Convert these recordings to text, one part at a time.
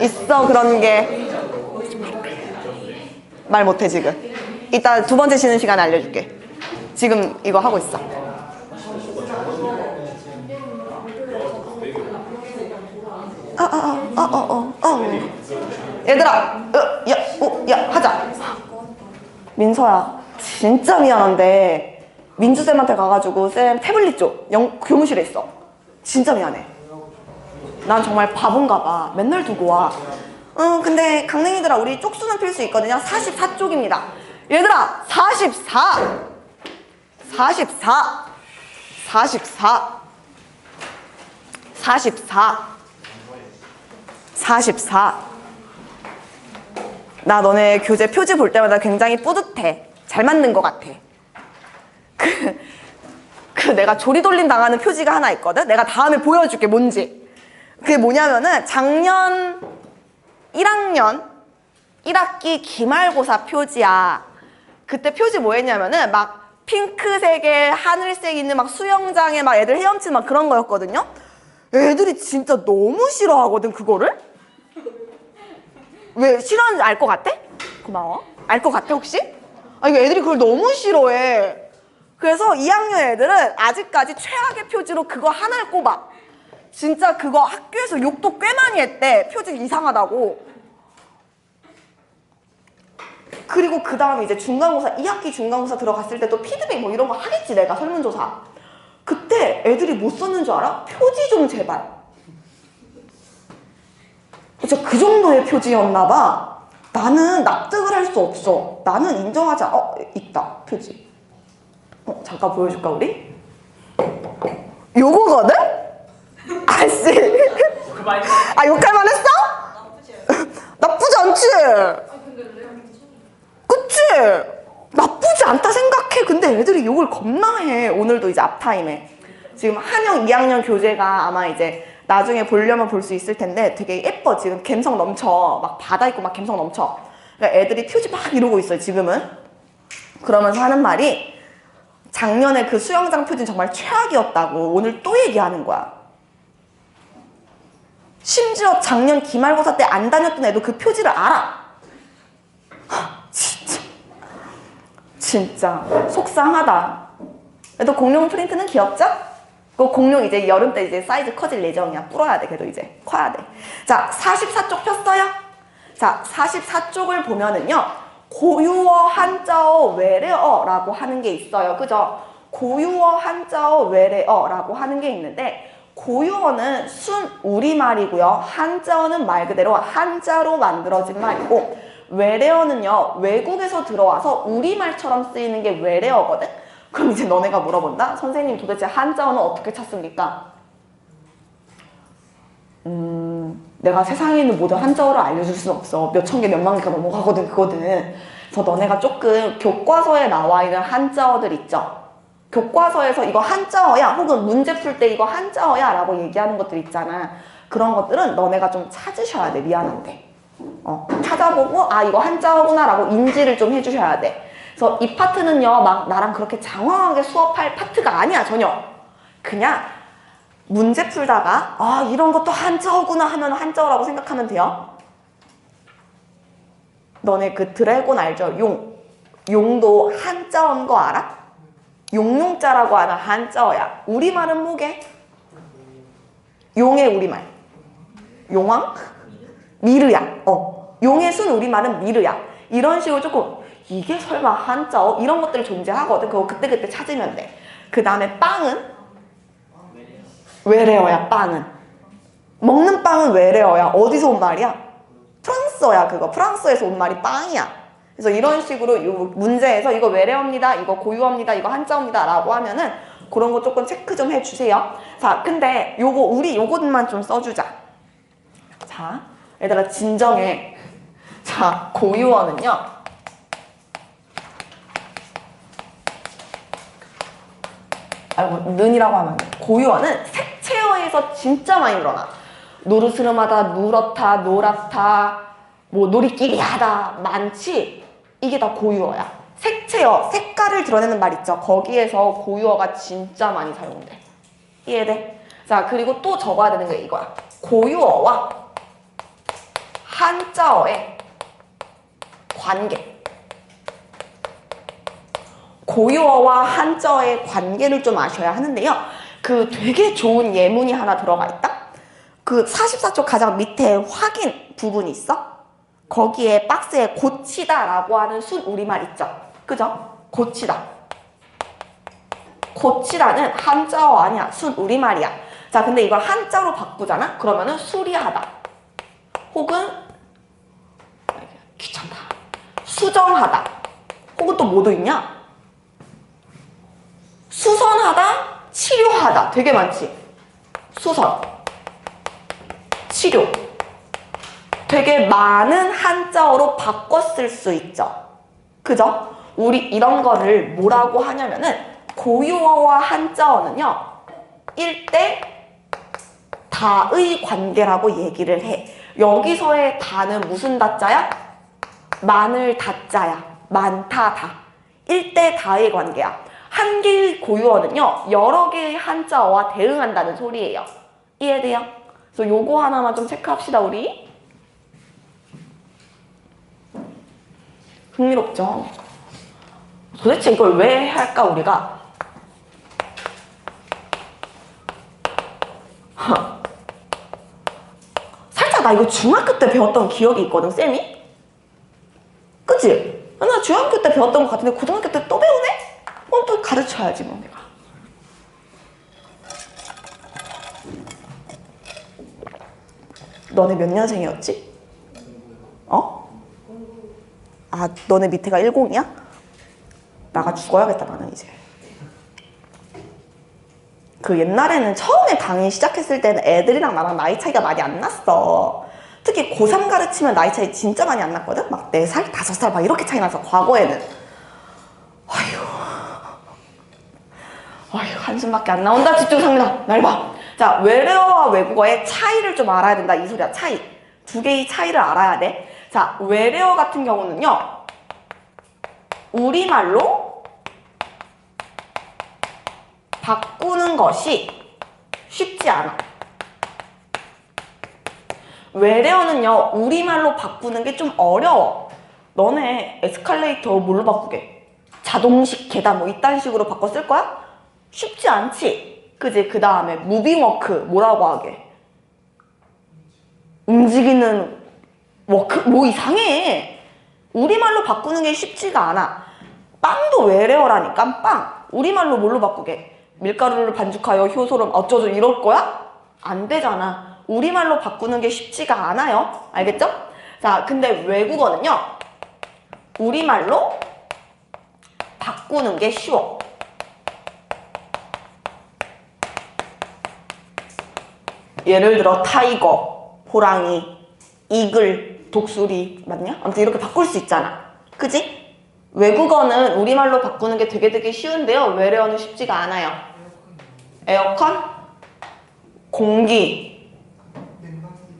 있어 그런 게. 말 못해 지금. 이따 두 번째 쉬는 시간에 알려줄게. 지금 이거 하고 있어. 얘들아, 야, 하자. 민서야, 진짜 미안한데 민주쌤한테 가가지고 쌤 태블릿 줘. 교무실에 있어. 진짜 미안해. 난 정말 바본가 봐. 맨날 두고 와. 근데 강냉이들아, 우리 쪽수는 필 수 있거든요. 44쪽입니다. 얘들아, 44 44 44 44 44. 나 너네 교재 표지 볼 때마다 굉장히 뿌듯해. 잘 만든 것 같아. 내가 조리돌림 당하는 표지가 하나 있거든? 내가 다음에 보여줄게, 뭔지. 그게 뭐냐면은 작년 1학년 1학기 기말고사 표지야. 그때 표지 뭐 했냐면은 막 핑크색에 하늘색 있는 막 수영장에 막 애들 헤엄치는 막 그런 거였거든요? 애들이 진짜 너무 싫어하거든, 그거를? 왜 싫어하는지 알 것 같아? 고마워. 알 것 같아, 혹시? 아니, 애들이 그걸 너무 싫어해. 그래서 2학년 애들은 아직까지 최악의 표지로 그거 하나를 꼽아. 진짜 그거 학교에서 욕도 꽤 많이 했대. 표지 이상하다고. 그리고 그 다음에 이제 중간고사, 2학기 중간고사 들어갔을 때 또 피드백 뭐 이런 거 하겠지, 내가 설문조사. 그때 애들이 뭐 썼는 줄 알아? 표지 좀 제발. 진짜 그 정도의 표지였나 봐. 나는 납득을 할 수 없어. 나는 인정하자. 있다, 표지. 잠깐 보여줄까, 우리? 요거거든? 아씨. 욕할 만했어? 나쁘지 않지? 그치? 나쁘지 않다 생각해. 근데 애들이 욕을 겁나 해. 오늘도 이제 앞타임에. 지금 한영 2학년 교재가 아마 이제 나중에 보려면 볼 수 있을 텐데 되게 예뻐. 지금 감성 넘쳐. 막 바다 있고 막 감성 넘쳐. 그러니까 애들이 표지 막 이러고 있어요, 지금은. 그러면서 하는 말이 작년에 그 수영장 표지는 정말 최악이었다고 오늘 또 얘기하는 거야. 심지어 작년 기말고사 때 안 다녔던 애도 그 표지를 알아. 진짜 속상하다. 그래도 공룡 프린트는 귀엽죠? 그 공룡 이제 여름 때 이제 사이즈 커질 예정이야. 불어야 돼. 그래도 이제 커야 돼. 자, 44쪽 폈어요? 자, 44쪽을 보면은요, 고유어, 한자어, 외래어라고 하는 게 있어요. 그죠? 고유어, 한자어, 외래어라고 하는 게 있는데, 고유어는 순 우리말이고요. 한자어는 말 그대로 한자로 만들어진 말이고, 외래어는요, 외국에서 들어와서 우리말처럼 쓰이는 게 외래어거든? 그럼 이제 너네가 물어본다? 선생님, 도대체 한자어는 어떻게 찾습니까? 내가 세상에 있는 모든 한자어를 알려줄 수는 없어. 몇천 개, 몇만 개가 넘어가거든, 그거는. 그래서 너네가 조금 교과서에 나와 있는 한자어들 있죠? 교과서에서 이거 한자어야, 혹은 문제 풀 때 이거 한자어야 라고 얘기하는 것들 있잖아. 그런 것들은 너네가 좀 찾으셔야 돼, 미안한데. 찾아보고 이거 한자어구나 라고 인지를 좀 해주셔야 돼. 그래서 이 파트는요, 막 나랑 그렇게 장황하게 수업할 파트가 아니야, 전혀. 그냥 문제 풀다가 이런 것도 한자어구나 하면 한자어라고 생각하면 돼요. 너네 그 드래곤 알죠? 용도 한자어인 거 알아? 용용자라고 하는 한자어야. 우리말은 뭐게? 용의 우리말 용왕? 미르야. 용의 순 우리말은 미르야. 이런 식으로 조금 이게 설마 한자어? 이런 것들이 존재하거든. 그거 그때그때 찾으면 돼. 그 다음에 빵은? 외래어야. 빵은 먹는 빵은 외래어야. 어디서 온 말이야? 프랑스어야. 그거 프랑스에서 온 말이 빵이야. 그래서 이런 식으로 이 문제에서 이거 외래어입니다, 이거 고유어입니다, 이거 한자어입니다 라고 하면은 그런 거 조금 체크 좀 해주세요. 자, 근데 우리 요것만 좀 써주자. 자, 얘들아 진정해. 자, 고유어는요, 는이라고 하면 돼. 고유어는 색채어에서 진짜 많이 늘어나. 노르스름하다, 누렇다, 노랗다, 뭐 놀이끼리 하다, 많지? 이게 다 고유어야. 색채어, 색깔을 드러내는 말 있죠? 거기에서 고유어가 진짜 많이 사용돼. 이해돼? 자, 그리고 또 적어야 되는 게 이거야. 고유어와 한자어의 관계. 고유어와 한자어의 관계를 좀 아셔야 하는데요. 그 되게 좋은 예문이 하나 들어가 있다. 그 44쪽 가장 밑에 확인 부분이 있어. 거기에 박스에 고치다 라고 하는 순 우리말 있죠. 그죠? 고치다. 고치다는 한자어 아니야. 순 우리말이야. 자, 근데 이걸 한자로 바꾸잖아? 그러면은 수리하다. 혹은 귀찮다. 수정하다. 혹은 또 뭐도 있냐? 수선하다, 치료하다. 되게 많지? 수선, 치료. 되게 많은 한자어로 바꿔 쓸 수 있죠. 그죠? 우리 이런 거를 뭐라고 하냐면은 고유어와 한자어는요. 일대 다의 관계라고 얘기를 해. 여기서의 다는 무슨 다자야? 많을 다자야. 많다 다. 일대 다의 관계야. 한 개의 고유어는요. 여러 개의 한자어와 대응한다는 소리예요. 이해돼요? 그래서 요거 하나만 좀 체크합시다 우리. 흥미롭죠? 도대체 이걸 왜 할까 우리가? 살짝 나 이거 중학교 때 배웠던 기억이 있거든, 쌤이? 그치? 나 중학교 때 배웠던 것 같은데 고등학교 때 또 배우네? 또 가르쳐야지 뭐 내가. 너네 몇 년생이었지? 어? 아, 너네 밑에가 10이야? 나가 죽어야겠다 나는 이제. 그 옛날에는 처음에 강의 시작했을 때는 애들이랑 나랑 나이 차이가 많이 안 났어. 특히 고3 가르치면 나이 차이 진짜 많이 안 났거든? 막 4살, 5살 막 이렇게 차이 나서 과거에는. 아휴, 한숨밖에 안 나온다. 집중상이다. 날 봐. 자, 외래어와 외국어의 차이를 좀 알아야 된다. 이 소리야. 차이. 두 개의 차이를 알아야 돼. 자, 외래어 같은 경우는요. 우리말로 바꾸는 것이 쉽지 않아. 외래어는요. 우리말로 바꾸는 게 좀 어려워. 너네 에스컬레이터 뭘로 바꾸게? 자동식 계단 뭐 이딴 식으로 바꿔 쓸 거야? 쉽지 않지? 그지? 그 다음에 무빙워크 뭐라고 하게? 움직이는 워크? 뭐 이상해. 우리말로 바꾸는 게 쉽지가 않아. 빵도 외래어라니까. 빵. 우리말로 뭘로 바꾸게? 밀가루를 반죽하여 효소를 어쩌죠 이럴 거야? 안 되잖아. 우리말로 바꾸는 게 쉽지가 않아요. 알겠죠? 자, 근데 외국어는요. 우리말로 바꾸는 게 쉬워. 예를 들어 타이거, 호랑이, 이글, 독수리 맞냐? 아무튼 이렇게 바꿀 수 있잖아. 그지? 외국어는 우리말로 바꾸는 게 되게 쉬운데요. 외래어는 쉽지가 않아요. 에어컨? 공기?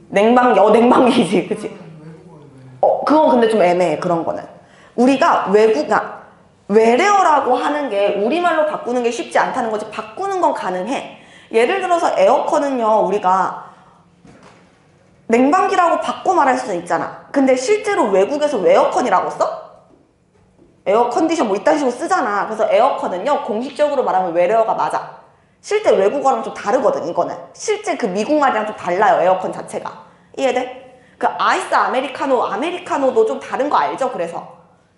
냉방기? 냉방기지. 그치? 그건 근데 좀 애매해. 그런 거는. 우리가 외래어라고 하는 게 우리말로 바꾸는 게 쉽지 않다는 거지. 바꾸는 건 가능해. 예를 들어서 에어컨은요. 우리가 냉방기라고 바꿔 말할 수는 있잖아. 근데 실제로 외국에서 왜 에어컨이라고 써? 에어컨디션 뭐 이딴 식으로 쓰잖아. 그래서 에어컨은요. 공식적으로 말하면 외래어가 맞아. 실제 외국어랑 좀 다르거든. 이거는. 실제 그 미국 말이랑 좀 달라요. 에어컨 자체가. 이해돼? 그 아이스 아메리카노도 좀 다른 거 알죠? 그래서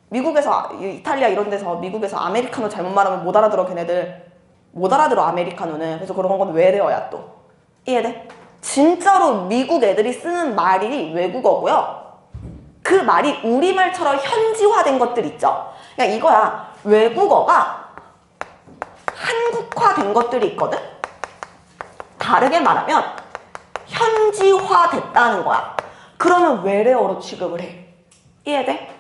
미국에서 이탈리아 이런 데서 미국에서 아메리카노 잘못 말하면 못 알아들어. 걔네들 못 알아들어 아메리카노는. 그래서 그런 건 외래어야 또. 이해돼? 진짜로 미국 애들이 쓰는 말이 외국어고요. 그 말이 우리말처럼 현지화된 것들 있죠. 그냥 이거야. 외국어가 한국화된 것들이 있거든. 다르게 말하면 현지화됐다는 거야. 그러면 외래어로 취급을 해. 이해돼?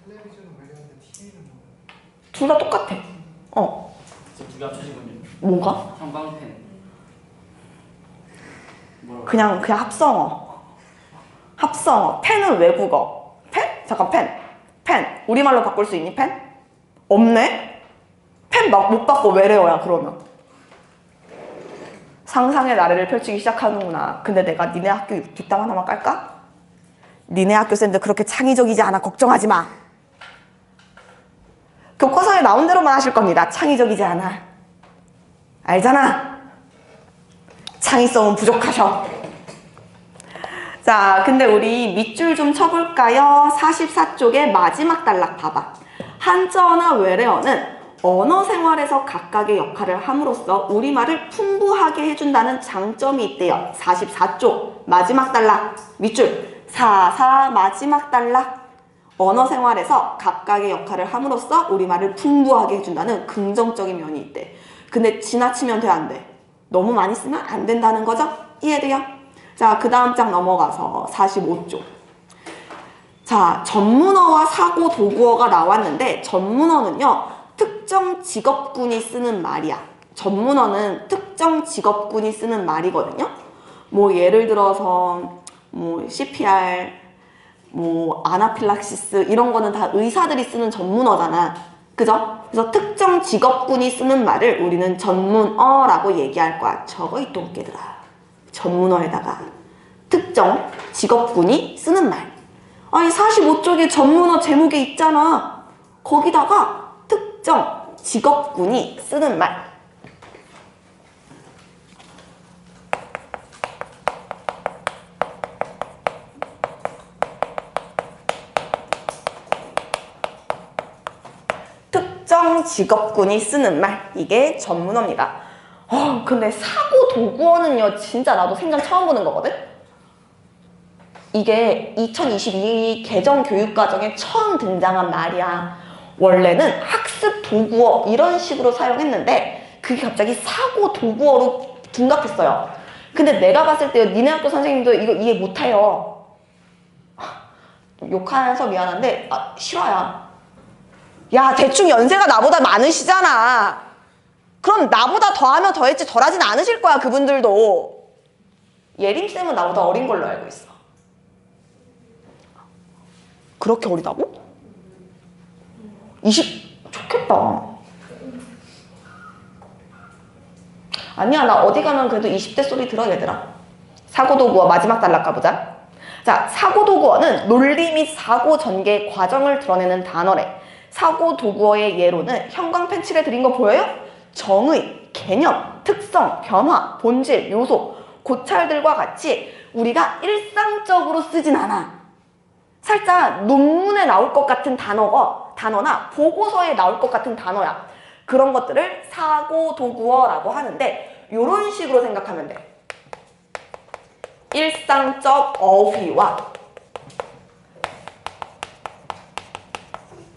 텔레비전은 외래어인데 TV는 뭐야? 둘 다 똑같아. 두 개 합쳐지군요. 뭐가? 형광펜. 그냥 합성어. 펜은 외국어. 펜? 잠깐 펜. 우리말로 바꿀 수 있니 펜? 없네? 펜 막 못 바꿔. 외래어야 그러면. 상상의 나래를 펼치기 시작하는구나. 근데 내가 니네 학교 뒷담 하나만 깔까? 니네 학교 쌤들 그렇게 창의적이지 않아. 걱정하지 마. 교과서에 나온 대로만 하실 겁니다. 창의적이지 않아. 알잖아. 창의성은 부족하셔. 자, 근데 우리 밑줄 좀 쳐볼까요? 44쪽의 마지막 단락 봐봐. 한자어나 외래어는 언어 생활에서 각각의 역할을 함으로써 우리말을 풍부하게 해준다는 장점이 있대요. 44쪽 마지막 단락 밑줄 44 마지막 단락. 언어 생활에서 각각의 역할을 함으로써 우리말을 풍부하게 해준다는 긍정적인 면이 있대. 근데 지나치면 돼, 안 돼? 너무 많이 쓰면 안 된다는 거죠? 이해돼요? 자, 그 다음 장 넘어가서 45쪽. 자, 전문어와 사고 도구어가 나왔는데 전문어는요, 특정 직업군이 쓰는 말이야. 전문어는 특정 직업군이 쓰는 말이거든요. 뭐 예를 들어서 뭐 CPR, 뭐 아나필락시스 이런 거는 다 의사들이 쓰는 전문어잖아. 그죠? 그래서 특정 직업군이 쓰는 말을 우리는 전문어라고 얘기할 거야. 저거 이 똥개들아. 전문어에다가 특정 직업군이 쓰는 말. 아니 45쪽에 전문어 제목에 있잖아. 거기다가 특정 직업군이 쓰는 말. 특정 직업군이 쓰는 말. 이게 전문어입니다. 근데 사고 도구어는요, 진짜 나도 생전 처음 보는 거거든? 이게 2022 개정 교육과정에 처음 등장한 말이야. 원래는 학습 도구어 이런 식으로 사용했는데 그게 갑자기 사고 도구어로 둔갑했어요. 근데 내가 봤을 때 니네 학교 선생님도 이거 이해 못해요. 욕하면서 미안한데 싫어요. 야, 대충 연세가 나보다 많으시잖아. 그럼 나보다 더하면 더했지 덜하진 않으실 거야, 그분들도. 예림쌤은 나보다 어린 걸로 알고 있어. 그렇게 어리다고? 20, 좋겠다. 아니야, 나 어디 가면 그래도 20대 소리 들어, 얘들아. 사고도구어 마지막 단락 가보자. 자, 사고도구어는 논리 및 사고 전개의 과정을 드러내는 단어래. 사고도구어의 예로는 형광펜 칠해드린 거 보여요? 정의, 개념, 특성, 변화, 본질, 요소, 고찰들과 같이 우리가 일상적으로 쓰진 않아. 살짝 논문에 나올 것 같은 단어나 보고서에 나올 것 같은 단어야. 그런 것들을 사고도구어라고 하는데 이런 식으로 생각하면 돼. 일상적 어휘와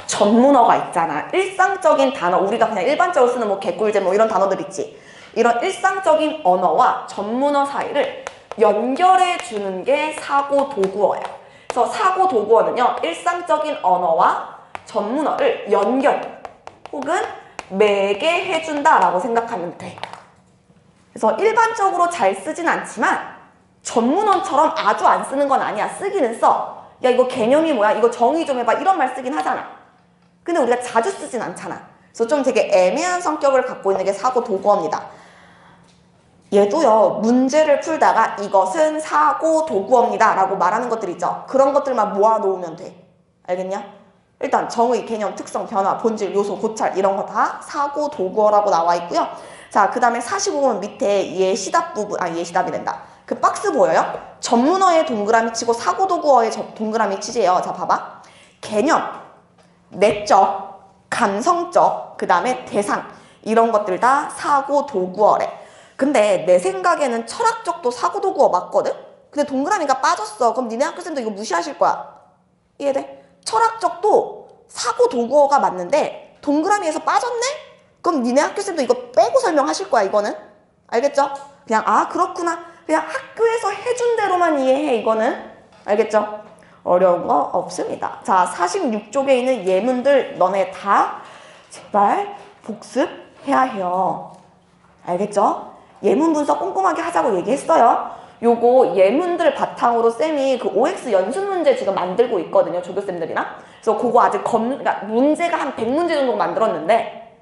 전문어가 있잖아. 일상적인 단어, 우리가 그냥 일반적으로 쓰는 뭐 개꿀잼 뭐 이런 단어들 있지. 이런 일상적인 언어와 전문어 사이를 연결해 주는 게 사고도구어야. 그래서 사고도구어는요, 일상적인 언어와 전문어를 연결 혹은 매개해준다라고 생각하면 돼. 그래서 일반적으로 잘 쓰진 않지만 전문어처럼 아주 안 쓰는 건 아니야. 쓰기는 써. 야, 이거 개념이 뭐야? 이거 정의 좀 해봐. 이런 말 쓰긴 하잖아. 근데 우리가 자주 쓰진 않잖아. 그래서 좀 되게 애매한 성격을 갖고 있는 게 사고도구어입니다. 얘도요, 문제를 풀다가 이것은 사고도구어입니다 라고 말하는 것들 있죠. 그런 것들만 모아놓으면 돼. 알겠냐? 일단 정의, 개념, 특성, 변화, 본질, 요소, 고찰 이런 거 다 사고도구어라고 나와 있고요. 자, 그 다음에 45번 밑에 예시답 부분, 예시답이 된다. 그 박스 보여요? 전문어에 동그라미 치고 사고도구어에 동그라미 치재요. 자, 봐봐. 개념, 내적, 감성적, 그 다음에 대상 이런 것들 다 사고도구어래. 근데 내 생각에는 철학적도 사고도구어 맞거든? 근데 동그라미가 빠졌어. 그럼 니네 학교생도 이거 무시하실 거야. 이해돼? 철학적도 사고도구어가 맞는데 동그라미에서 빠졌네? 그럼 니네 학교생도 이거 빼고 설명하실 거야, 이거는. 알겠죠? 그냥 그렇구나. 그냥 학교에서 해준 대로만 이해해, 이거는. 알겠죠? 어려운 거 없습니다. 자, 46쪽에 있는 예문들 너네 다 제발 복습해야 해요. 알겠죠? 예문 분석 꼼꼼하게 하자고 얘기했어요. 요거 예문들 바탕으로 쌤이 그 OX 연습 문제 지금 만들고 있거든요. 조교쌤들이랑. 그래서 그거 아직 그러니까 문제가 한 100문제 정도 만들었는데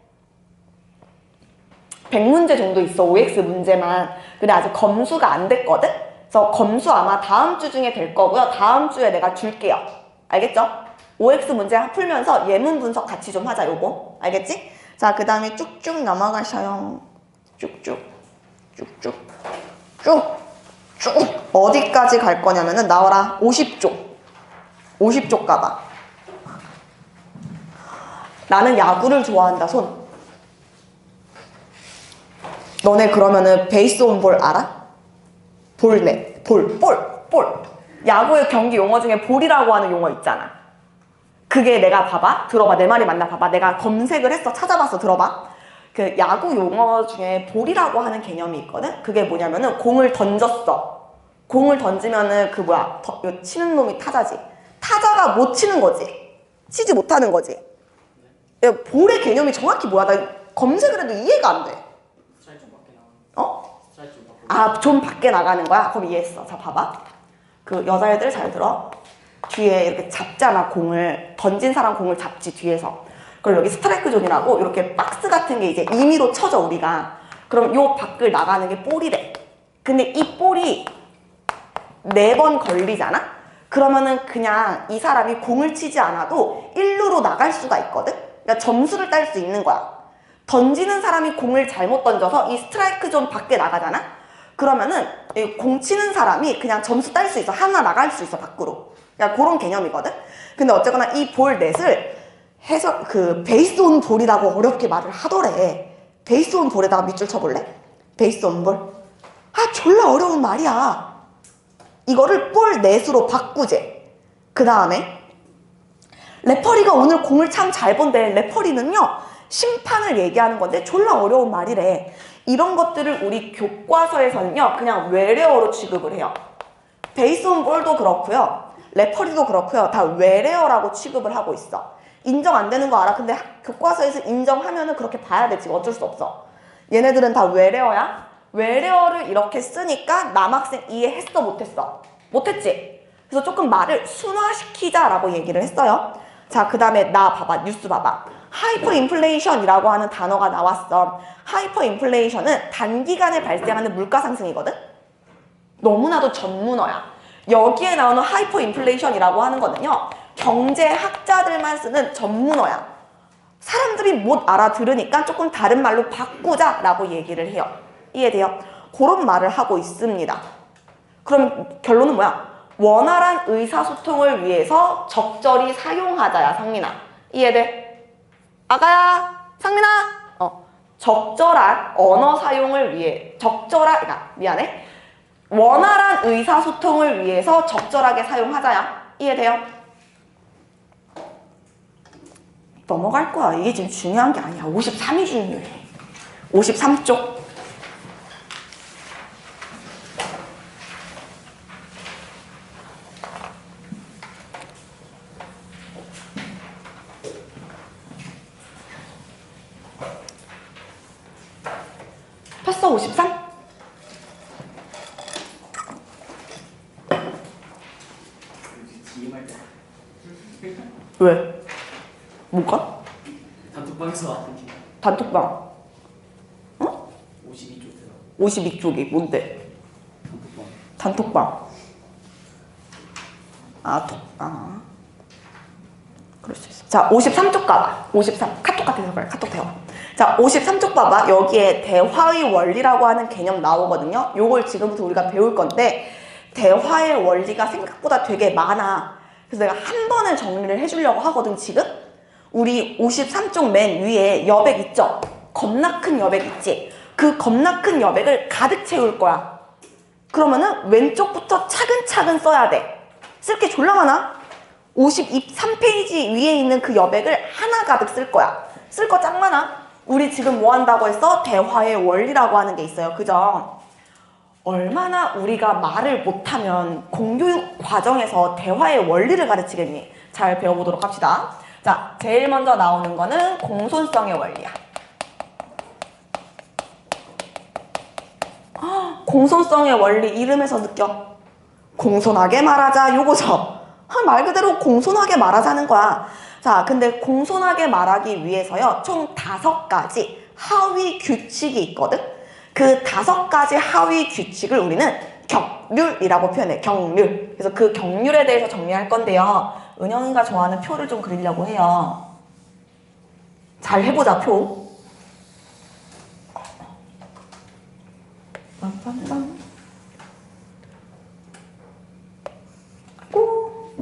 100문제 정도 있어. OX 문제만. 근데 아직 검수가 안 됐거든? 그래서 검수 아마 다음 주 중에 될 거고요. 다음 주에 내가 줄게요. 알겠죠? OX 문제 풀면서 예문 분석 같이 좀 하자, 요거. 알겠지? 자, 그 다음에 쭉쭉 넘어가셔요. 쭉쭉. 쭉쭉. 쭉. 어디까지 갈 거냐면은 나와라. 50쪽. 50쪽 가봐. 나는 야구를 좋아한다, 손. 너네 그러면은 베이스 온 볼 알아? 볼넷, 볼. 야구의 경기 용어 중에 볼이라고 하는 용어 있잖아. 그게 내가 봐봐. 들어봐. 내 말이 맞나 봐봐. 내가 검색을 했어. 찾아봤어. 들어봐. 그 야구 용어 중에 볼이라고 하는 개념이 있거든? 그게 뭐냐면은 공을 던졌어. 공을 던지면은 그 뭐야. 치는 놈이 타자지. 타자가 못 치는 거지. 치지 못하는 거지. 야, 볼의 개념이 정확히 뭐야? 나 검색을 해도 이해가 안 돼. 스트라이크 좀 밖에 나가는. 어? 스트라이크 좀 밖에. 아, 좀 밖에 나가는 거야? 그럼 이해했어. 자, 봐봐. 그 여자애들 잘 들어. 뒤에 이렇게 잡잖아, 공을. 던진 사람 공을 잡지, 뒤에서. 그럼 여기 스트라이크 존이라고 이렇게 박스 같은 게 이제 임의로 쳐져, 우리가. 그럼 요 밖을 나가는 게 볼이래. 근데 이 볼이 4번 걸리잖아? 그러면은 그냥 이 사람이 공을 치지 않아도 1루로 나갈 수가 있거든? 그러니까 점수를 딸 수 있는 거야. 던지는 사람이 공을 잘못 던져서 이 스트라이크 존 밖에 나가잖아? 그러면은 이 공 치는 사람이 그냥 점수 딸 수 있어. 하나 나갈 수 있어, 밖으로. 그냥 그런 개념이거든? 근데 어쨌거나 이 볼 넷을 해서 그 베이스 온 볼이라고 어렵게 말을 하더래. 베이스 온 볼에다가 밑줄 쳐볼래? 베이스 온 볼. 아, 졸라 어려운 말이야. 이거를 볼 넷으로 바꾸재. 그 다음에 레퍼리가 오늘 공을 참 잘 본대. 레퍼리는요, 심판을 얘기하는 건데 졸라 어려운 말이래. 이런 것들을 우리 교과서에서는요, 그냥 외래어로 취급을 해요. 베이스 온 볼도 그렇고요, 레퍼리도 그렇고요, 다 외래어라고 취급을 하고 있어. 인정 안 되는 거 알아? 근데 교과서에서 인정하면은 그렇게 봐야 돼. 지금 어쩔 수 없어. 얘네들은 다 외래어야. 외래어를 이렇게 쓰니까 남학생 이해했어, 못했어? 못했지? 그래서 조금 말을 순화시키자라고 얘기를 했어요. 자, 그 다음에 나 봐봐. 뉴스 봐봐. 하이퍼 인플레이션이라고 하는 단어가 나왔어. 하이퍼 인플레이션은 단기간에 발생하는 물가 상승이거든? 너무나도 전문어야. 여기에 나오는 하이퍼 인플레이션이라고 하는 거는요, 경제학자들만 쓰는 전문어야. 사람들이 못 알아들으니까 조금 다른 말로 바꾸자라고 얘기를 해요. 이해돼요? 그런 말을 하고 있습니다. 그럼 결론은 뭐야? 원활한 의사소통을 위해서 적절히 사용하자야, 상민아. 이해돼? 아가야, 상민아. 적절한 언어 사용을 위해, 미안해. 원활한 의사소통을 위해서 적절하게 사용하자야. 이해돼요? 넘어갈 거야. 이게 지금 중요한 게 아니야. 53이 중요해. 53쪽. 폈어, 53? DM할 때 왜? 뭐가? 단톡방에서 왔던 게 단톡방. 52쪽 들어. 52쪽이 뭔데? 단톡방. 단톡방. 그럴 수 있어. 자, 53쪽 가봐. 53. 카톡 같아서 그래. 카톡 대화. 자, 53쪽 봐봐. 여기에 대화의 원리라고 하는 개념 나오거든요. 요걸 지금부터 우리가 배울 건데, 대화의 원리가 생각보다 되게 많아. 그래서 내가 한 번에 정리를 해주려고 하거든, 지금. 우리 53쪽 맨 위에 여백 있죠? 겁나 큰 여백 있지? 그 겁나 큰 여백을 가득 채울 거야. 그러면은 왼쪽부터 차근차근 써야 돼. 쓸 게 졸라 많아. 53페이지 위에 있는 그 여백을 하나 가득 쓸 거야. 쓸 거 짱 많아. 우리 지금 뭐 한다고 했어? 대화의 원리라고 하는 게 있어요. 그죠? 얼마나 우리가 말을 못하면 공교육 과정에서 대화의 원리를 가르치겠니? 잘 배워보도록 합시다. 자, 제일 먼저 나오는 거는 공손성의 원리야. 공손성의 원리 이름에서 느껴. 공손하게 말하자, 요거죠. 말 그대로 공손하게 말하자는 거야. 자, 근데 공손하게 말하기 위해서요, 총 5가지 하위 규칙이 있거든? 그 5가지 하위 규칙을 우리는 격률이라고 표현해. 격률. 그래서 그 격률에 대해서 정리할 건데요. 은영이가 좋아하는 표를 좀 그리려고 해요. 잘 해보자, 표. 빰빰빰. 아이고.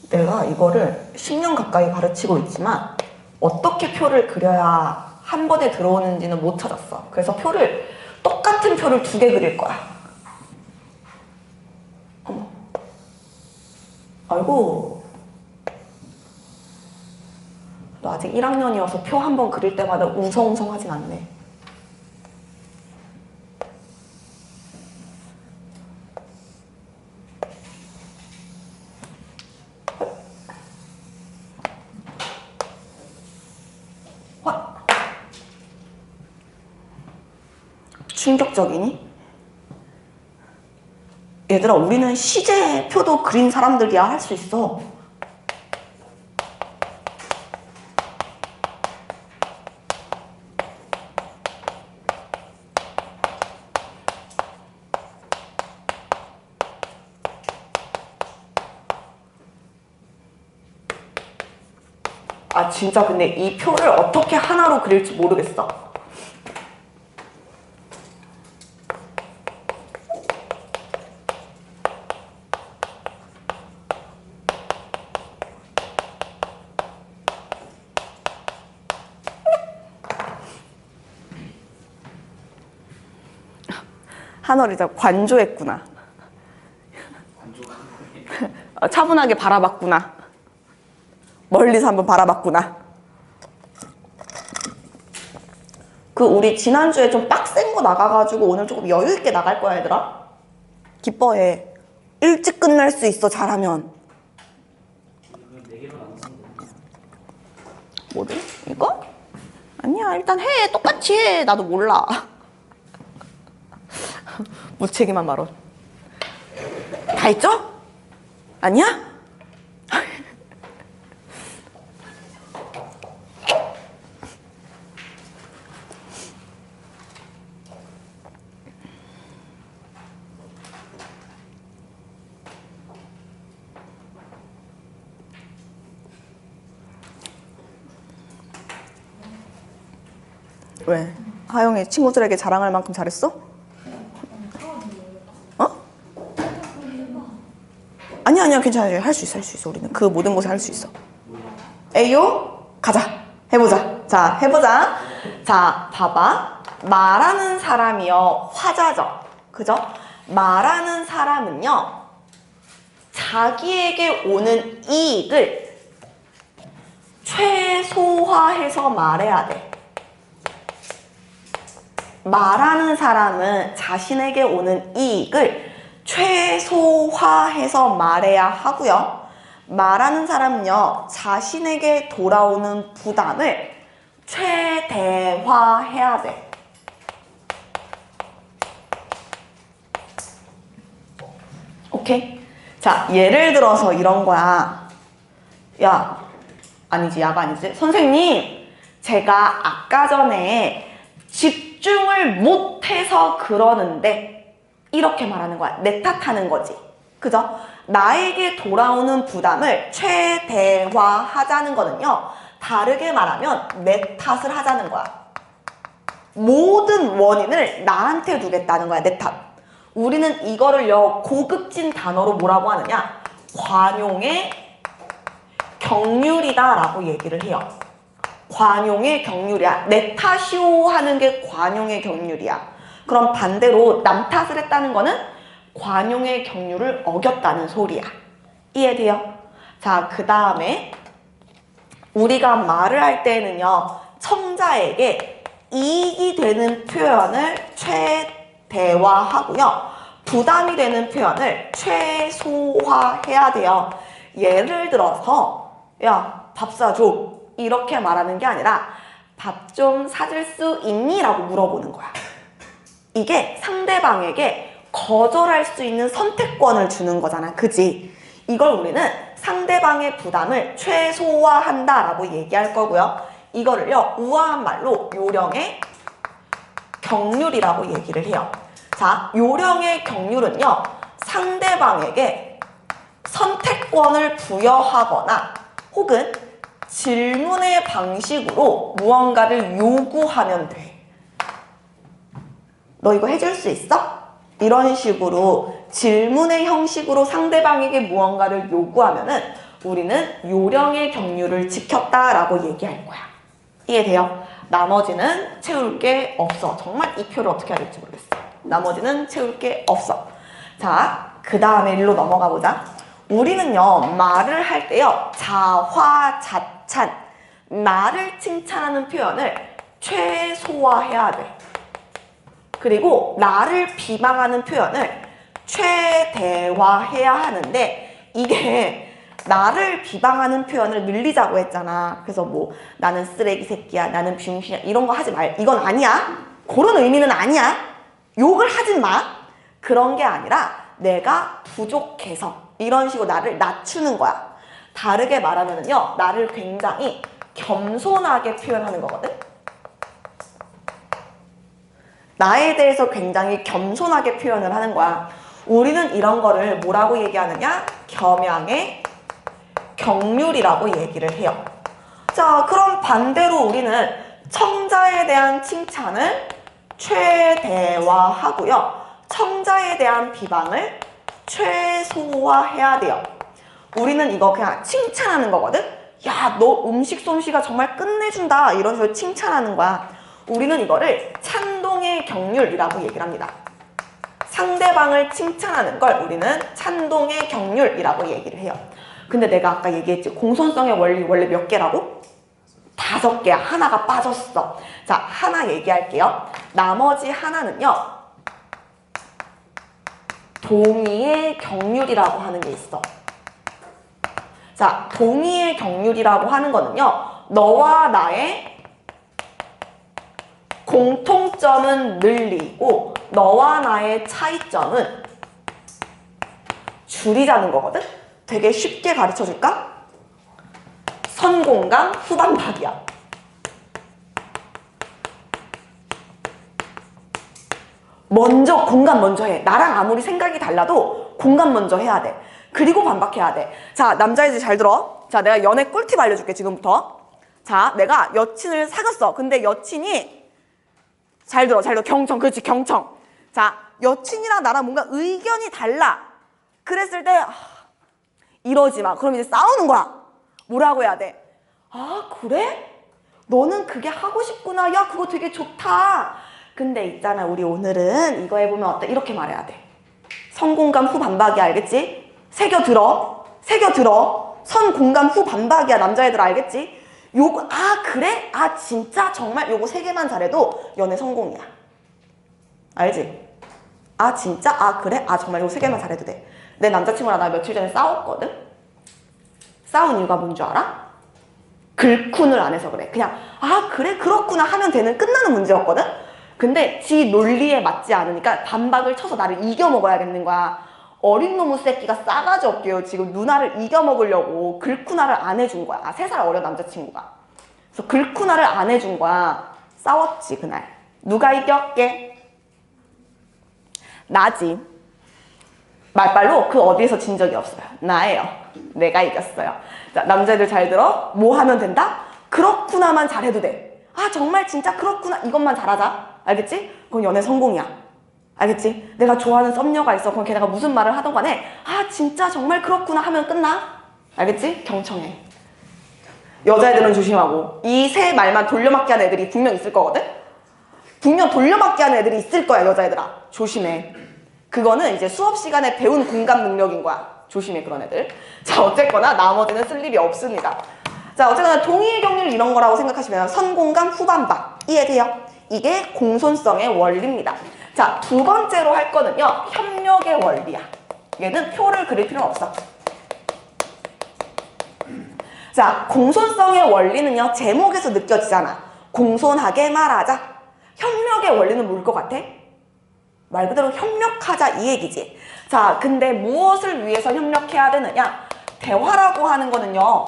내가 이거를 10년 가까이 가르치고 있지만 어떻게 표를 그려야 한 번에 들어오는지는 못 찾았어. 그래서 똑같은 표를 2개 그릴 거야. 어머. 아이고. 너 아직 1학년이어서 표 한 번 그릴 때마다 웅성웅성하진 않네. 충격적이니? 얘들아, 우리는 시제표도 그린 사람들이야. 할 수 있어. 아, 진짜 근데 이 표를 어떻게 하나로 그릴지 모르겠어. 한월이 저 관조했구나. 관조가 차분하게 바라봤구나. 멀리서 한번 바라봤구나. 우리 지난주에 좀 빡센 거 나가가지고 오늘 조금 여유있게 나갈 거야, 얘들아. 기뻐해. 일찍 끝날 수 있어, 잘하면. 그럼 4개로 나눠서 되는 뭐지? 이거? 아니야, 일단 해. 똑같이 해. 나도 몰라. 무책임한 말은. 다 했죠? 아니야? 왜? 하영이 친구들에게 자랑할 만큼 잘했어? 어? 아니야, 괜찮아. 할 수 있어. 우리는 그 모든 것을 할 수 있어. 에이요? 가자. 해보자. 자, 해보자. 자, 봐봐. 말하는 사람이요. 화자죠. 그죠? 말하는 사람은요. 자기에게 오는 이익을 최소화해서 말해야 돼. 말하는 사람은 자신에게 오는 이익을 최소화해서 말해야 하고요. 말하는 사람은요, 자신에게 돌아오는 부담을 최대화해야 돼. 오케이? 자, 예를 들어서 이런 거야. 야가 아니지. 선생님, 제가 아까 전에 집중을 못해서 그러는데, 이렇게 말하는 거야. 내 탓하는 거지. 그죠? 나에게 돌아오는 부담을 최대화하자는 거는요, 다르게 말하면 내 탓을 하자는 거야. 모든 원인을 나한테 두겠다는 거야. 내 탓. 우리는 이거를요, 고급진 단어로 뭐라고 하느냐? 관용의 경률이다 라고 얘기를 해요. 관용의 경률이야. 내 탓이오 하는 게 관용의 경률이야. 그럼 반대로 남 탓을 했다는 거는 관용의 경률을 어겼다는 소리야. 이해돼요? 자, 그 다음에 우리가 말을 할 때는요, 청자에게 이익이 되는 표현을 최대화하고요, 부담이 되는 표현을 최소화해야 돼요. 예를 들어서 야, 밥 사줘 이렇게 말하는 게 아니라 밥 좀 사줄 수 있니? 라고 물어보는 거야. 이게 상대방에게 거절할 수 있는 선택권을 주는 거잖아. 그지? 이걸 우리는 상대방의 부담을 최소화한다 라고 얘기할 거고요. 이거를요, 우아한 말로 요령의 경률이라고 얘기를 해요. 자, 요령의 경률은요, 상대방에게 선택권을 부여하거나 혹은 질문의 방식으로 무언가를 요구하면 돼. 너 이거 해줄 수 있어? 이런 식으로 질문의 형식으로 상대방에게 무언가를 요구하면은 우리는 요령의 경률을 지켰다라고 얘기할 거야. 이해돼요? 나머지는 채울 게 없어. 정말 이 표를 어떻게 해야 될지 모르겠어. 나머지는 채울 게 없어. 자, 그 다음에 일로 넘어가 보자. 우리는요, 말을 할 때요, 자화자찬, 나를 칭찬하는 표현을 최소화해야 돼. 그리고 나를 비방하는 표현을 최대화해야 하는데, 이게 나를 비방하는 표현을 늘리자고 했잖아. 그래서 뭐 나는 쓰레기 새끼야, 나는 병신이야, 이런 거 하지 말. 이건 아니야. 그런 의미는 아니야. 욕을 하지 마. 그런 게 아니라 내가 부족해서 이런 식으로 나를 낮추는 거야. 다르게 말하면은요, 나를 굉장히 겸손하게 표현하는 거거든. 나에 대해서 굉장히 겸손하게 표현을 하는 거야. 우리는 이런 거를 뭐라고 얘기하느냐? 겸양의 경률이라고 얘기를 해요. 자, 그럼 반대로 우리는 청자에 대한 칭찬을 최대화하고요, 청자에 대한 비방을 최소화해야 돼요. 우리는 이거 그냥 칭찬하는 거거든? 야, 너 음식 솜씨가 정말 끝내준다, 이런 식으로 칭찬하는 거야. 우리는 이거를 찬동의 경률이라고 얘기를 합니다. 상대방을 칭찬하는 걸 우리는 찬동의 경률이라고 얘기를 해요. 근데 내가 아까 얘기했지, 공손성의 원리 원래 몇 개라고? 5개야. 하나가 빠졌어. 자, 하나 얘기할게요. 나머지 하나는요, 동의의 경률이라고 하는 게 있어. 자, 동의의 경률이라고 하는 거는요, 너와 나의 공통점은 늘리고 너와 나의 차이점은 줄이자는 거거든? 되게 쉽게 가르쳐 줄까? 선공감 후반박이야. 먼저 공감 먼저 해. 나랑 아무리 생각이 달라도 공감 먼저 해야 돼. 그리고 반박해야 돼. 자, 남자애들 잘 들어. 자, 내가 연애 꿀팁 알려줄게, 지금부터. 자, 내가 여친을 사귀었어. 근데 여친이, 잘 들어, 잘 들어. 경청, 그렇지, 경청. 자, 여친이랑 나랑 뭔가 의견이 달라. 그랬을 때 이러지 마. 그럼 이제 싸우는 거야. 뭐라고 해야 돼? 아, 그래? 너는 그게 하고 싶구나. 야, 그거 되게 좋다. 근데 있잖아, 우리 오늘은 이거 해보면 어때? 이렇게 말해야 돼. 선공감 후 반박이, 알겠지? 새겨들어. 새겨들어. 선공감 후 반박이야, 남자애들, 알겠지? 요거, 아, 그래? 아, 진짜? 정말? 요거 3개만 잘해도 연애 성공이야. 알지? 아, 진짜? 아, 그래? 아, 정말 요거 3개만 잘해도 돼. 내 남자친구랑 나 며칠 전에 싸웠거든? 싸운 이유가 뭔 줄 알아? 글쿤을 안 해서 그래. 그냥, 아, 그래? 그렇구나 하면 되는, 끝나는 문제였거든? 근데 지 논리에 맞지 않으니까 반박을 쳐서 나를 이겨먹어야겠는 거야. 어린 놈의 새끼가 싸가지 없게요. 지금 누나를 이겨먹으려고 글쿠나를 안 해준 거야. 아, 3살 어려, 남자친구가. 그래서 글쿠나를 안 해준 거야. 싸웠지, 그날. 누가 이겼게? 나지. 말빨로 그 어디에서 진 적이 없어요. 나예요. 내가 이겼어요. 자, 남자애들 잘 들어. 뭐 하면 된다? 그렇구나만 잘해도 돼. 아, 정말 진짜 그렇구나. 이것만 잘하자. 알겠지? 그건 연애 성공이야. 알겠지? 내가 좋아하는 썸녀가 있어. 그럼 걔네가 무슨 말을 하던 간에 아, 진짜 정말 그렇구나 하면 끝나. 알겠지? 경청해. 여자애들은 조심하고. 이 세 말만 돌려막기 하는 애들이 분명 있을 거거든? 분명 돌려막기 하는 애들이 있을 거야, 여자애들아. 조심해. 그거는 이제 수업 시간에 배운 공감 능력인 거야. 조심해, 그런 애들. 자, 어쨌거나 나머지는 쓸 일이 없습니다. 자, 어쨌거나 동의의 경률 이런 거라고 생각하시면 선공감 후반박. 이해돼요? 이게 공손성의 원리입니다. 자, 2번째로 할 거는요, 협력의 원리야. 얘는 표를 그릴 필요는 없어. 자, 공손성의 원리는요, 제목에서 느껴지잖아. 공손하게 말하자. 협력의 원리는 뭘 것 같아? 말 그대로 협력하자, 이 얘기지. 자, 근데 무엇을 위해서 협력해야 되느냐? 대화라고 하는 거는요,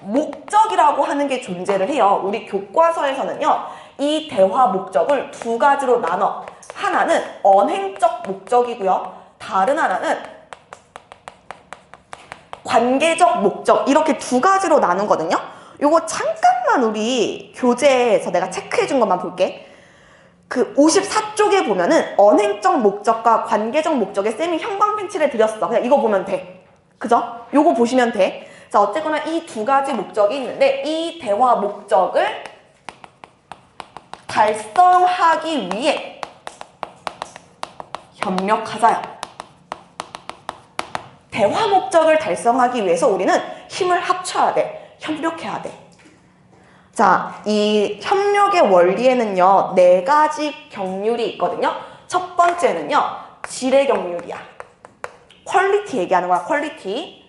목적이라고 하는 게 존재를 해요. 우리 교과서에서는요, 이 대화 목적을 두 가지로 나눠. 하나는 언행적 목적이고요. 다른 하나는 관계적 목적. 이렇게 두 가지로 나누거든요. 요거 잠깐만 우리 교재에서 내가 체크해 준 것만 볼게. 그 54쪽에 보면은 언행적 목적과 관계적 목적에 쌤이 형광펜칠을 드렸어. 그냥 이거 보면 돼. 그죠? 요거 보시면 돼. 자, 어쨌거나 이 두 가지 목적이 있는데 이 대화 목적을 달성하기 위해 협력하자요. 대화 목적을 달성하기 위해서 우리는 힘을 합쳐야 돼. 협력해야 돼. 자, 이 협력의 원리에는요, 4가지 경률이 있거든요. 첫 번째는요, 질의 경률이야. 퀄리티 얘기하는 거야, 퀄리티.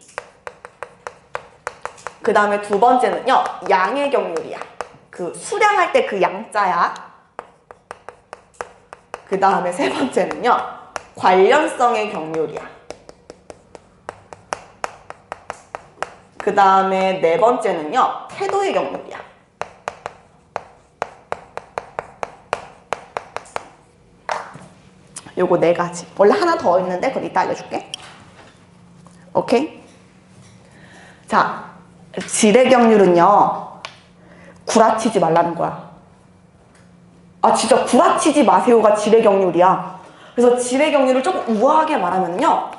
그 다음에 두 번째는요, 양의 경률이야. 그 수량할 때 그 양자야. 그 다음에 세 번째는요, 관련성의 경률이야. 그 다음에 네 번째는요, 태도의 경률이야. 요거 4가지. 원래 하나 더 있는데 그건 이따 알려줄게. 오케이? 자, 질의 경률은요, 구라치지 말라는 거야. 아, 진짜 구라치지 마세요가 질의 경률이야. 그래서 질의 경률을 조금 우아하게 말하면요,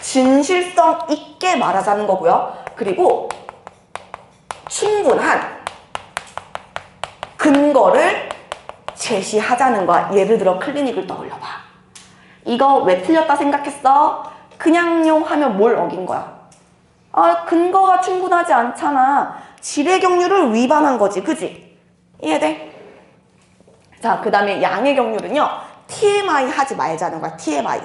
진실성 있게 말하자는 거고요. 그리고 충분한 근거를 제시하자는 거야. 예를 들어 클리닉을 떠올려봐. 이거 왜 틀렸다 생각했어? 그냥요 하면 뭘 어긴 거야? 아, 근거가 충분하지 않잖아. 질의 경률을 위반한 거지. 그지? 이해돼? 자, 그 다음에 양의 경률은요, TMI 하지 말자는 거야. TMI.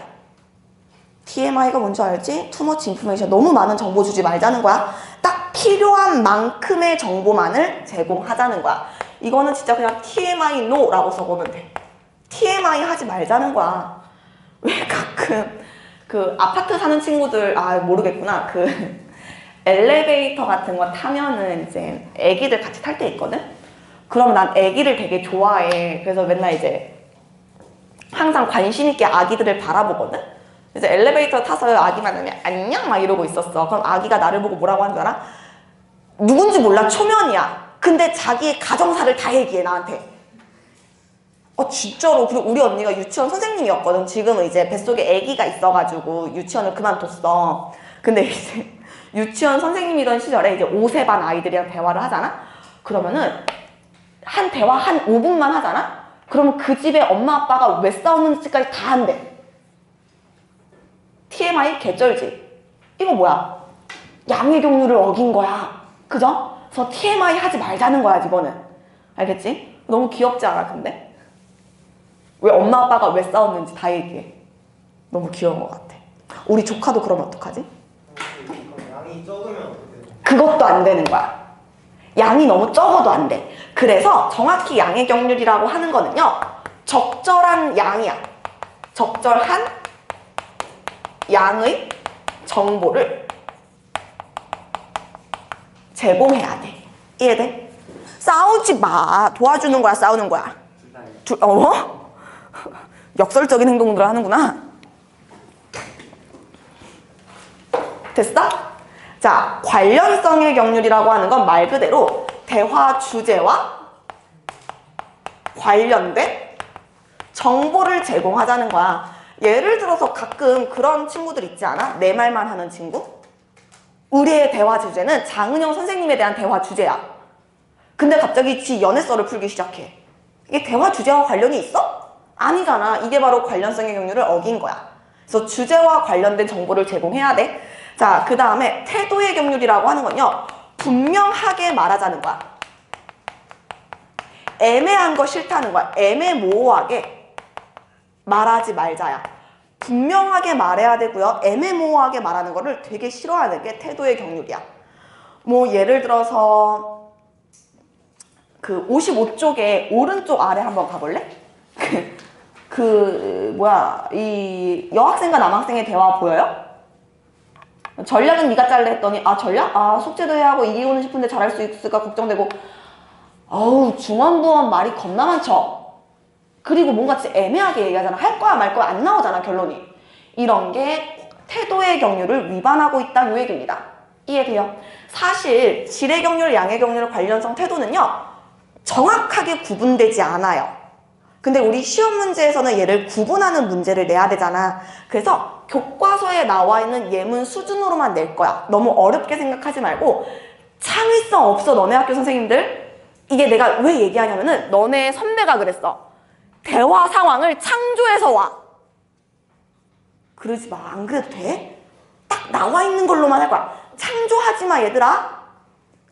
TMI가 뭔지 알지? Too much information. 너무 많은 정보 주지 말자는 거야. 딱 필요한 만큼의 정보만을 제공하자는 거야. 이거는 진짜 그냥 TMI NO라고 써보면 돼. TMI 하지 말자는 거야. 왜 가끔 그 아파트 사는 친구들, 아 모르겠구나, 그 엘리베이터 같은 거 타면은 이제 애기들 같이 탈 때 있거든? 그럼 난 애기를 되게 좋아해. 그래서 맨날 이제 항상 관심 있게 아기들을 바라보거든? 그래서 엘리베이터 타서 아기 만나면 안녕 막 이러고 있었어. 그럼 아기가 나를 보고 뭐라고 하는 줄 알아? 누군지 몰라, 초면이야. 근데 자기의 가정사를 다 얘기해, 나한테. 진짜로. 그리고 우리 언니가 유치원 선생님이었거든. 지금은 이제 뱃속에 아기가 있어가지고 유치원을 그만뒀어. 근데 이제 유치원 선생님이던 시절에 이제 5세 반 아이들이랑 대화를 하잖아? 그러면은 대화 한 5분만 하잖아? 그러면 그 집에 엄마 아빠가 왜 싸우는지까지 다 한대. TMI 개쩔지? 이거 뭐야? 양의 경률을 어긴 거야. 그죠? 그래서 TMI 하지 말자는 거야, 이거는. 알겠지? 너무 귀엽지 않아, 근데? 왜 엄마 아빠가 왜 싸웠는지 다 얘기해. 너무 귀여운 것 같아. 우리 조카도 그러면 어떡하지? 양이 적으면 어떻게 돼요? 그것도 안 되는 거야. 양이 너무 적어도 안 돼. 그래서 정확히 양의 경률이라고 하는 거는요, 적절한 양이야. 적절한 양의 정보를 제공해야 돼. 이해돼? 싸우지 마. 도와주는 거야, 싸우는 거야? 역설적인 행동들을 하는구나. 됐어? 자, 관련성의 경률이라고 하는 건 말 그대로 대화 주제와 관련된 정보를 제공하자는 거야. 예를 들어서 가끔 그런 친구들 있지 않아? 내 말만 하는 친구? 우리의 대화 주제는 장은영 선생님에 대한 대화 주제야. 근데 갑자기 지 연애설을 풀기 시작해. 이게 대화 주제와 관련이 있어? 아니잖아. 이게 바로 관련성의 경률을 어긴 거야. 그래서 주제와 관련된 정보를 제공해야 돼. 자, 그 다음에 태도의 경률이라고 하는 건요, 분명하게 말하자는 거야. 애매한 거 싫다는 거야. 애매모호하게 말하지 말자야. 분명하게 말해야 되고요. 애매모호하게 말하는 거를 되게 싫어하는 게 태도의 경률이야. 뭐 예를 들어서 그 55쪽에 오른쪽 아래 한번 가볼래? 이 여학생과 남학생의 대화 보여요? 전략은 네가 짤래 했더니 아 전략? 아 숙제도 해야 하고 이기고는 싶은데 잘할 수 있을까 걱정되고 어우 중원부원 말이 겁나 많죠. 그리고 뭔가 진짜 애매하게 얘기하잖아. 할 거야 말 거야 안 나오잖아 결론이. 이런 게 태도의 경륜을 위반하고 있다 요 얘기입니다. 이해돼요? 사실 질의 경륜, 양의 경륜 관련성 태도는요 정확하게 구분되지 않아요. 근데 우리 시험 문제에서는 얘를 구분하는 문제를 내야 되잖아. 그래서 교과서에 나와 있는 예문 수준으로만 낼 거야. 너무 어렵게 생각하지 말고 창의성 없어 너네 학교 선생님들. 이게 내가 왜 얘기하냐면은 너네 선배가 그랬어. 대화 상황을 창조해서 와. 그러지 마. 안 그래도 돼? 딱 나와 있는 걸로만 할 거야. 창조하지 마 얘들아.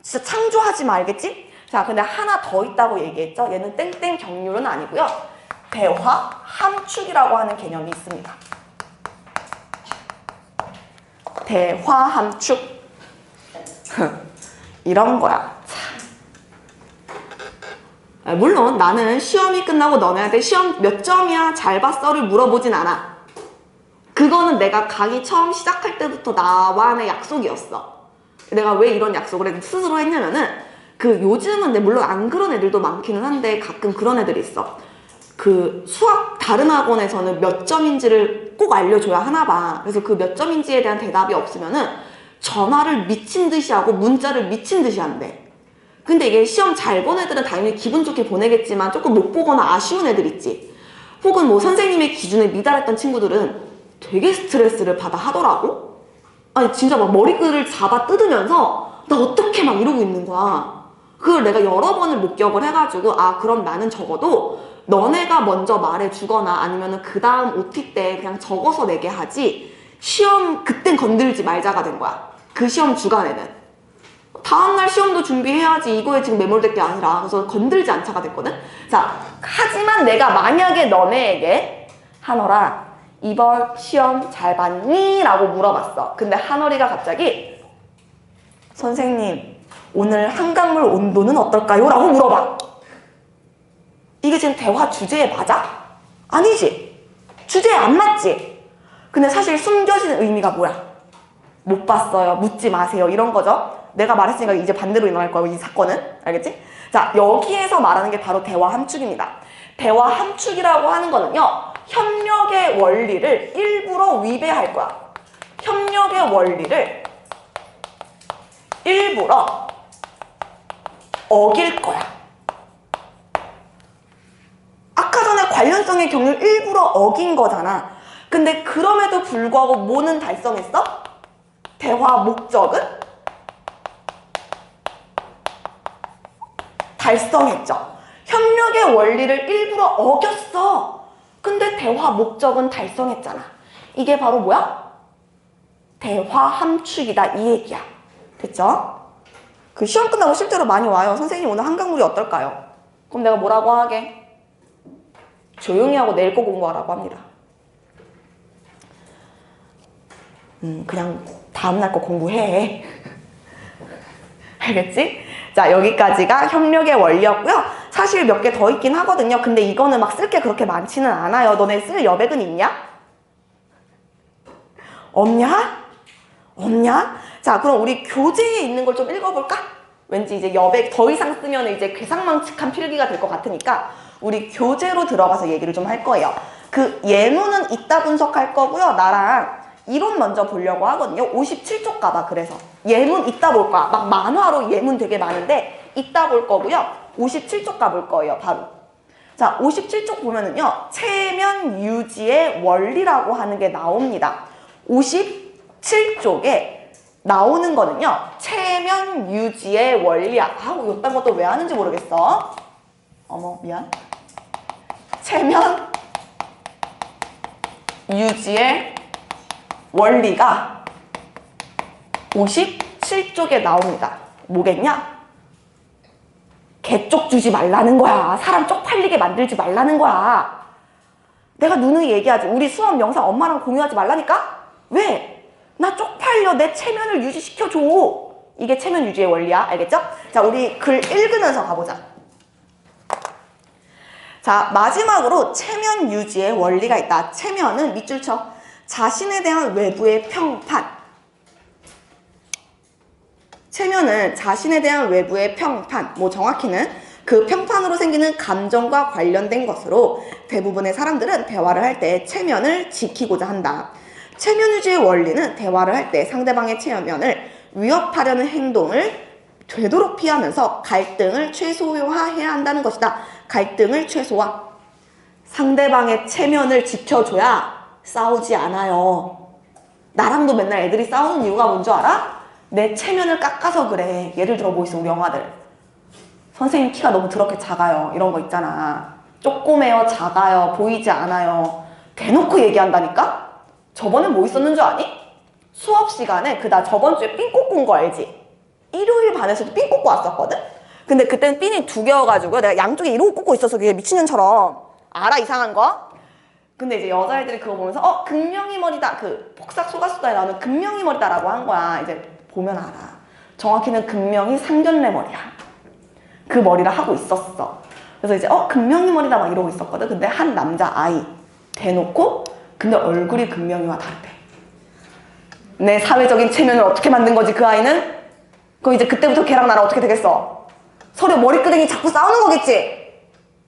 진짜 창조하지 마 알겠지? 자 근데 하나 더 있다고 얘기했죠. 얘는 땡땡 경률은 아니고요. 대화 함축이라고 하는 개념이 있습니다. 대화 함축. 이런 거야. 물론 나는 시험이 끝나고 너네한테 시험 몇 점이야 잘 봤어를 물어보진 않아. 그거는 내가 강의 처음 시작할 때부터 나와의 약속이었어. 내가 왜 이런 약속을 스스로 했냐면은 그 요즘은 근데 물론 안 그런 애들도 많기는 한데 가끔 그런 애들이 있어. 그 수학 다른 학원에서는 몇 점인지를 꼭 알려줘야 하나 봐. 그래서 그 몇 점인지에 대한 대답이 없으면은 전화를 미친 듯이 하고 문자를 미친 듯이 한대. 근데 이게 시험 잘 본 애들은 당연히 기분 좋게 보내겠지만 조금 못 보거나 아쉬운 애들 있지. 혹은 뭐 선생님의 기준에 미달했던 친구들은 되게 스트레스를 받아 하더라고. 아니 진짜 막 머리끈을 잡아 뜯으면서 나 어떻게 막 이러고 있는 거야. 그걸 내가 여러 번을 목격을 해가지고 아 그럼 나는 적어도 너네가 먼저 말해주거나 아니면은 그 다음 OT 때 그냥 적어서 내게 하지 시험 그땐 건들지 말자가 된 거야. 그 시험 주간에는. 다음날 시험도 준비해야지 이거에 지금 매몰될 게 아니라. 그래서 건들지 않자가 됐거든. 자 하지만 내가 만약에 너네에게 한월아 이번 시험 잘 봤니? 라고 물어봤어. 근데 한월이가 갑자기 선생님 오늘 한강물 온도는 어떨까요? 라고 물어봐. 이게 지금 대화 주제에 맞아? 아니지. 주제에 안 맞지. 근데 사실 숨겨진 의미가 뭐야? 못 봤어요. 묻지 마세요. 이런 거죠. 내가 말했으니까 이제 반대로 일어날 거야. 이 사건은. 알겠지? 자, 여기에서 말하는 게 바로 대화 함축입니다. 대화 함축이라고 하는 거는요. 협력의 원리를 일부러 위배할 거야. 협력의 원리를 일부러 어길 거야. 아까 전에 관련성의 경우를 일부러 어긴 거잖아. 근데 그럼에도 불구하고 뭐는 달성했어? 대화 목적은? 달성했죠. 협력의 원리를 일부러 어겼어. 근데 대화 목적은 달성했잖아. 이게 바로 뭐야? 대화 함축이다 이 얘기야. 됐죠? 그 시험 끝나고 실제로 많이 와요. 선생님 오늘 한강물이 어떨까요? 그럼 내가 뭐라고 하게? 조용히 하고 내일 거 공부하라고 합니다. 그냥 다음날 거 공부해. 알겠지? 자, 여기까지가 협력의 원리였고요. 사실 몇 개 더 있긴 하거든요. 근데 이거는 막 쓸 게 그렇게 많지는 않아요. 너네 쓸 여백은 있냐? 없냐? 없냐? 자, 그럼 우리 교재에 있는 걸 좀 읽어볼까? 왠지 이제 여백 더 이상 쓰면 이제 괴상망측한 필기가 될 것 같으니까 우리 교재로 들어가서 얘기를 좀 할 거예요. 그 예문은 이따 분석할 거고요. 나랑 이론 먼저 보려고 하거든요. 57쪽 가봐. 그래서 예문 이따 볼 거야. 막 만화로 예문 되게 많은데 이따 볼 거고요. 57쪽 가볼 거예요. 바로. 자, 57쪽 보면은요. 체면 유지의 원리라고 하는 게 나옵니다. 57쪽에 나오는 거는요. 체면 유지의 원리야. 아우, 이딴 것도 왜 하는지 모르겠어. 어머, 미안. 체면 유지의 원리가 57쪽에 나옵니다. 뭐겠냐? 개쪽 주지 말라는 거야. 사람 쪽팔리게 만들지 말라는 거야. 내가 누누이 얘기하지. 우리 수업 영상 엄마랑 공유하지 말라니까? 왜? 나 쪽팔려. 내 체면을 유지시켜줘. 이게 체면 유지의 원리야. 알겠죠? 자, 우리 글 읽으면서 가보자. 자, 마지막으로 체면 유지의 원리가 있다. 체면은 밑줄 쳐. 자신에 대한 외부의 평판. 체면은 자신에 대한 외부의 평판, 뭐 정확히는 그 평판으로 생기는 감정과 관련된 것으로 대부분의 사람들은 대화를 할 때 체면을 지키고자 한다. 체면 유지의 원리는 대화를 할 때 상대방의 체면을 위협하려는 행동을 되도록 피하면서 갈등을 최소화해야 한다는 것이다. 갈등을 최소화. 상대방의 체면을 지켜줘야 싸우지 않아요. 나랑도 맨날 애들이 싸우는 이유가 뭔지 알아? 내 체면을 깎아서 그래. 예를 들어 뭐 있어, 우리 영화들. 선생님 키가 너무 더럽게 작아요. 이런 거 있잖아. 쪼꼬매요, 작아요, 보이지 않아요. 대놓고 얘기한다니까? 저번에 뭐 있었는 줄 아니? 수업 시간에 나 저번 주에 삥 꽂고 온 거 알지? 일요일 반에서도 삥 꽂고 왔었거든? 근데 그때는 핀이 2개여가지고 내가 양쪽에 이러고 꽂고 있었어. 그게 미친년처럼. 알아, 이상한 거? 근데 이제 여자애들이 그거 보면서 금명이 머리다. 그 폭삭 속았수다에 나오는 금명이 머리다라고 한 거야. 이제 보면 알아. 정확히는 금명이 상견례 머리야. 그 머리를 하고 있었어. 그래서 이제 금명이 머리다 막 이러고 있었거든. 근데 한 남자 아이 대놓고 근데 얼굴이 금명이와 다르대. 내 사회적인 체면을 어떻게 만든 거지 그 아이는? 그럼 이제 그때부터 걔랑 나랑 어떻게 되겠어? 서로 머리끄댕이 자꾸 싸우는 거겠지?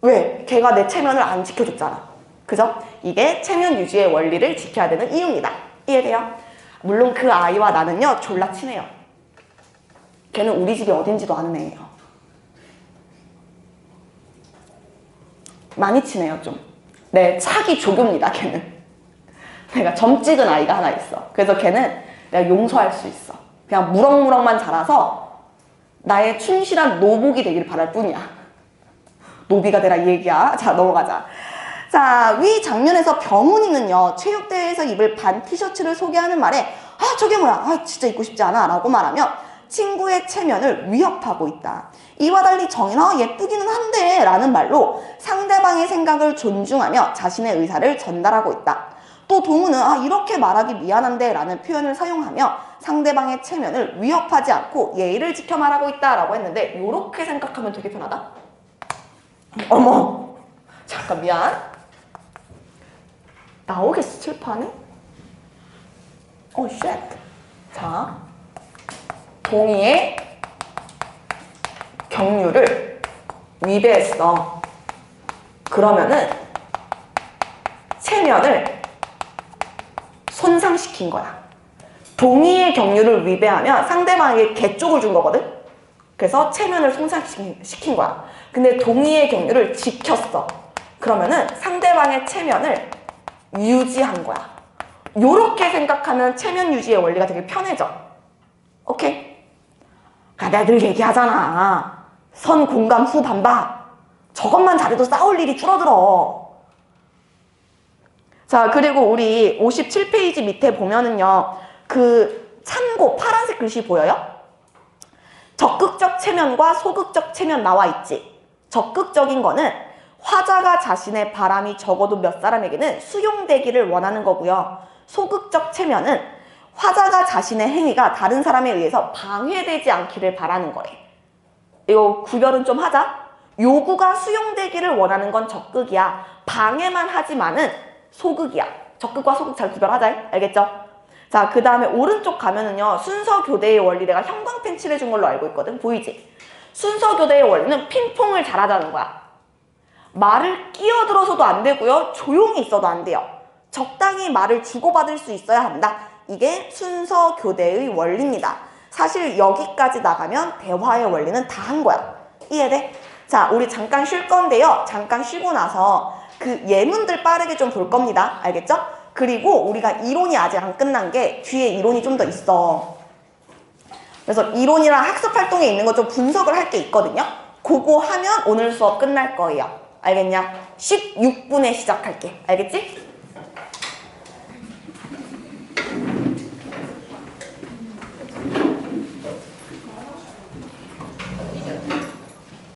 왜? 걔가 내 체면을 안 지켜줬잖아. 그죠? 이게 체면 유지의 원리를 지켜야 되는 이유입니다. 이해돼요? 물론 그 아이와 나는요 졸라 친해요. 걔는 우리 집이 어딘지도 아는 애예요. 많이 친해요 좀. 내 차기 조교입니다 걔는. 내가 점 찍은 아이가 하나 있어. 그래서 걔는 내가 용서할 수 있어. 그냥 무럭무럭만 자라서 나의 충실한 노복이 되기를 바랄 뿐이야. 노비가 되라 이 얘기야. 자, 넘어가자. 자, 위 장면에서 병훈이는요 체육대회에서 입을 반 티셔츠를 소개하는 말에 저게 뭐야, 진짜 입고 싶지 않아 라고 말하며 친구의 체면을 위협하고 있다. 이와 달리 정인아 예쁘기는 한데 라는 말로 상대방의 생각을 존중하며 자신의 의사를 전달하고 있다. 또 동우는 이렇게 말하기 미안한데 라는 표현을 사용하며 상대방의 체면을 위협하지 않고 예의를 지켜 말하고 있다 라고 했는데 요렇게 생각하면 되게 편하다. 어머 잠깐 미안. 나오겠어 칠판에? 쉣. 자, 동의의 경륜을 위배했어. 그러면은 체면을 손상시킨 거야. 동의의 경륜을 위배하면 상대방에게 개쪽을 준 거거든? 그래서 체면을 손상시킨 거야. 근데 동의의 경륜을 지켰어. 그러면은 상대방의 체면을 유지한 거야. 요렇게 생각하면 체면 유지의 원리가 되게 편해져. 오케이? 내가 늘 얘기하잖아. 선, 공감, 후, 반박. 저것만 잘해도 싸울 일이 줄어들어. 자, 그리고 우리 57페이지 밑에 보면은요. 그 참고 파란색 글씨 보여요? 적극적 체면과 소극적 체면 나와 있지. 적극적인 거는 화자가 자신의 바람이 적어도 몇 사람에게는 수용되기를 원하는 거고요. 소극적 체면은 화자가 자신의 행위가 다른 사람에 의해서 방해되지 않기를 바라는 거래. 이거 구별은 좀 하자. 요구가 수용되기를 원하는 건 적극이야. 방해만 하지만은 소극이야. 적극과 소극 잘 구별하자. 알겠죠? 자, 그 다음에 오른쪽 가면은요. 순서 교대의 원리 내가 형광펜 칠해준 걸로 알고 있거든. 보이지? 순서 교대의 원리는 핑퐁을 잘하자는 거야. 말을 끼어들어서도 안 되고요. 조용히 있어도 안 돼요. 적당히 말을 주고받을 수 있어야 한다. 이게 순서 교대의 원리입니다. 사실 여기까지 나가면 대화의 원리는 다 한 거야. 이해돼? 자, 우리 잠깐 쉴 건데요. 잠깐 쉬고 나서 그 예문들 빠르게 좀 볼 겁니다. 알겠죠? 그리고 우리가 이론이 아직 안 끝난 게 뒤에 이론이 좀 더 있어. 그래서 이론이랑 학습활동에 있는 거 좀 분석을 할 게 있거든요. 그거 하면 오늘 수업 끝날 거예요. 알겠냐? 16분에 시작할게. 알겠지?